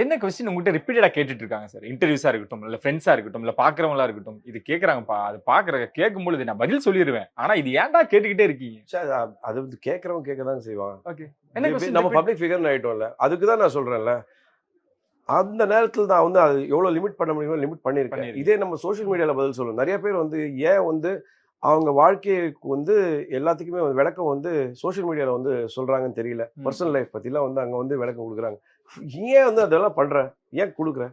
என்ன கொஸ்டின் உங்ககிட்ட ரிப்பீட்டடா கேட்டுட்டு இருக்காங்க சார்? இன்டர்வியூஸா இருக்கட்டும், இல்ல ஃபிரெண்ட்ஸா இருக்கட்டும், இல்ல பார்க்கிறவங்களா இருக்கட்டும். இது கேட்கறாங்கப்பா. அது கேட்கும்பொழுது நான் பதில் சொல்லிருவேன். ஆனா இது ஏன்டா கேட்டுக்கிட்டே இருக்கீங்க? சரி, அது வந்து கேட்கறவங்க கேட்க தான் செய்வாங்க. ஓகே. என்ன கொஸ்டின் நம்ம பப்ளிக் ஃபிகர்னு ஆயிட்டோம்ல. அதுக்கு தான் நான் சொல்றேன்ல. அந்த நேரத்துல நான் வந்து அது எவ்வளவு லிமிட் பண்ண முடியுமோ லிமிட் பண்ணியிருக்கேன். இதே நம்ம சோசியல் மீடியால பதில் சொல்லணும். நெறைய பேர் வந்து ஏன் வந்து அவங்க வாழ்க்கைக்கு வந்து எல்லாத்துக்குமே வந்து விளக்கம் வந்து சோசியல் மீடியால வந்து சொல்றாங்கன்னு தெரியல. பர்சனல் லைஃப் பத்திலாம் வந்து அங்க வந்து விளக்கம் குடுக்குறாங்க. ஏன் வந்து அதெல்லாம் பண்ற? ஏன் குடுக்குற?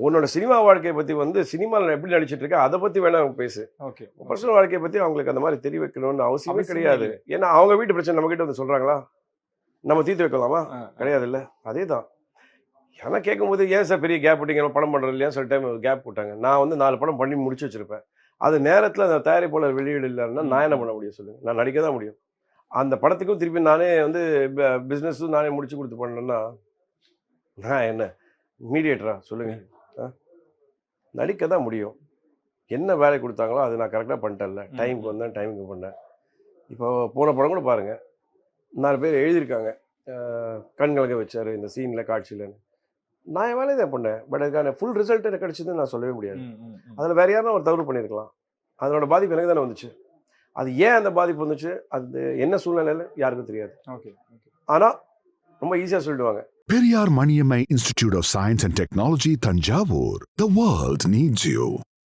உன்னோட சினிமா வாழ்க்கைய பத்தி வந்து சினிமால நான் எப்படி நடிச்சிட்டு இருக்கேன், அத பத்தி வேணா பேசு. ஓகே. பர்சனல் வாழ்க்கைய பத்தி அவங்களுக்கு அந்த மாரி தெரிய வைக்கணும்னு அவசியமே கிடையாது. ஏன்னா அவங்க வீட்டு பிரச்சனை நம்ம கிட்ட வந்து சொல்றாங்களா? நம்ம தீர்த்து வைக்கலாமா? கிடையாதுல்ல. அதேதான். ஆனா கேட்கும்போது ஏன் சார் பெரிய கேப் விட்டீங்க? படம் பண்றது இல்லையா? சில டைம் கேப் விட்டாங்க. நான் வந்து 4 படம் பண்ணி முடிச்சு வச்சிருப்பேன். அது நேரத்துல அந்த தயாரிப்பாளர் வெளியீடு இல்லன்னா நான் என்ன பண்ண முடியும் சொல்லுங்க? நான் நடிக்க தான் முடியும். அந்த படத்துக்கும் திருப்பி நானே வந்து பிசினஸும் நானே முடிச்சு குடுத்து பண்ணேன்னா, நான் என்ன மீடியேட்டரா சொல்லுங்க? நடிக்க தான் முடியும். என்ன வேலை குடுத்தாங்களோ அது நான் கரெக்ட்டா பண்ணிட்டேன்ல. டைம்க்கு வந்தேன், டைமுக்கு பண்ணேன். இப்போ போன படம் கூட பாருங்க. 4 பேர் எழுதியிருக்காங்க. கண் கலங்க வச்சாரு இந்த சீன்ல, காட்சியிலன்னு. நான் என் வேலையை தான் பண்ணேன். பட் அதுக்கான ஃபுல் ரிசல்ட் எனக்கு கிடைச்சதுன்னு நான் சொல்லவே முடியாது. அதில் வேற யாரும் ஒரு தவறு பண்ணியிருக்கலாம். அதனோட பாதிப்பு எனக்கு தானே வந்துச்சு. அது ஏன் அந்த பாதிப்பு வந்துச்சு, அது என்ன சூழ்நிலையில யாருக்கும் தெரியாது. ஆனா ரொம்ப ஈஸியா சொல்லிடுவாங்க. Periyar Maniammai Institute of Science and Technology, Tanjavur. The world needs you.